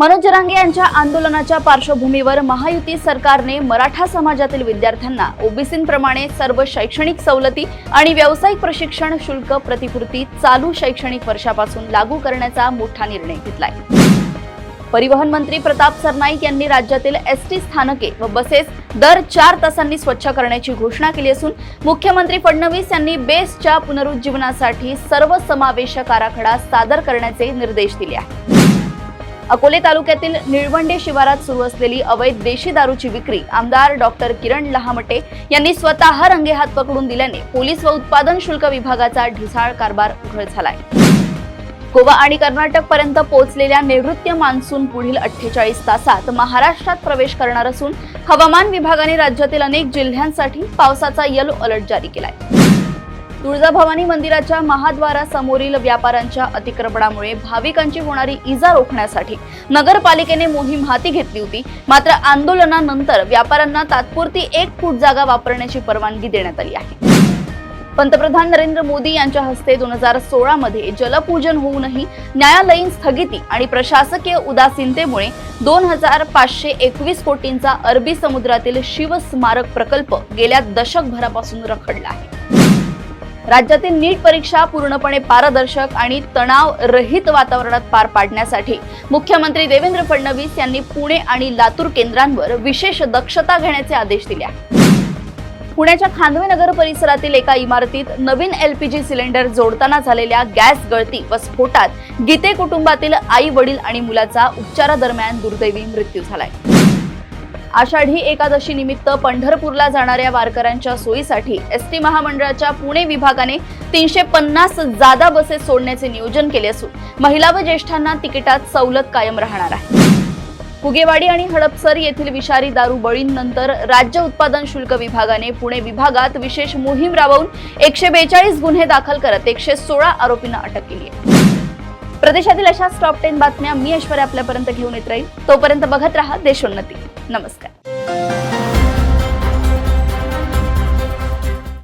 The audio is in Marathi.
मनोज जरांगे यांच्या आंदोलनाच्या पार्श्वभूमीवर महायुती सरकारने मराठा समाजातील विद्यार्थ्यांना ओबीसींप्रमाणे सर्व शैक्षणिक सवलती आणि व्यावसायिक प्रशिक्षण शुल्क प्रतिपूर्ती चालू शैक्षणिक वर्षापासून लागू करण्याचा मोठा निर्णय घेतलाय। परिवहन मंत्री प्रताप सरनाईक यांनी राज्यातील एसटी स्थानके व बसेस दर 4 तासांनी स्वच्छ करण्याची घोषणा केली असून मुख्यमंत्री फडणवीस यांनी बेस्टच्या पुनरुज्जीवनासाठी सर्वसमावेशक आराखडा सादर करण्याचे निर्देश दिले आहेत। अकोले तालुक्यातील निळवंडे शिवारात सुरू असलेली अवैध देशी दारूची विक्री आमदार डॉक्टर किरण लहामटे यांनी स्वतः रंगेहात पकडून दिल्याने पोलीस व उत्पादन शुल्क विभागाचा ढिसाळ कारभार उघड झालाय। गोवा आणि कर्नाटक पर्यंत पोहोचलेल्या नैऋत्य मान्सून पुढील 48 तासात महाराष्ट्रात प्रवेश करणार असून हवामान विभागाने राज्यातील अनेक जिल्ह्यांसाठी पावसाचा येलो अलर्ट जारी केलाय। तुळजाभवानी मंदिराच्या महाद्वारासमोरील व्यापाऱ्यांच्या अतिक्रमणामुळे भाविकांची होणारी इजा रोखण्यासाठी नगरपालिकेने मोहीम हाती घेतली होती। मात्र आंदोलनानंतर व्यापाऱ्यांना तात्पुरती 1 फूट जागा वापरण्याची परवानगी देण्यात आली आहे। पंतप्रधान नरेंद्र मोदी यांच्या हस्ते 2016 मध्ये जलपूजन होऊनही न्यायालयीन स्थगिती आणि प्रशासकीय उदासीनतेमुळे 2521 कोटींचा अरबी समुद्रातील शिव स्मारक प्रकल्प गेल्या दशकभरापासून रखडला आहे। राज्यातील नीट परीक्षा पूर्णपणे पारदर्शक आणि तणाव रहित वातावरणात पार पाडण्यासाठी मुख्यमंत्री देवेंद्र फडणवीस यांनी पुणे आणि लातूर केंद्रांवर विशेष दक्षता घेण्याचे आदेश दिले आहेत। पुण्याच्या खांदवे नगर परिसरातील एका इमारतीत नवीन LPG सिलेंडर जोडताना झालेल्या गॅस गळती व स्फोटात गीते कुटुंबातील आई वडील आणि मुलाचा उपचारादरम्यान दुर्दैवी मृत्यू झालाय। आषाढी एकादशी निमित्त पंढरपूरला जाणाऱ्या वारकऱ्यांच्या सोयीसाठी एसटी महामंडळाच्या पुणे विभागाने 350 जादा बसेस सोडण्याचे नियोजन केले असून महिला व ज्येष्ठांना तिकिटात सवलत कायम राहणार आहे। फुगेवाडी आणि हडपसर येथील विषारी दारू बळींनंतर राज्य उत्पादन शुल्क विभागाने पुणे विभागात विशेष मोहीम राबवून 142 गुन्हे दाखल करत 116 आरोपींना अटक केली आहे। प्रदेशातील अशाच टॉप 10 बातम्या मी ऐश्वर्या आपल्यापर्यंत घेऊन येत राहील। तोपर्यंत बघत रहा देशोन्नती। नमस्कार।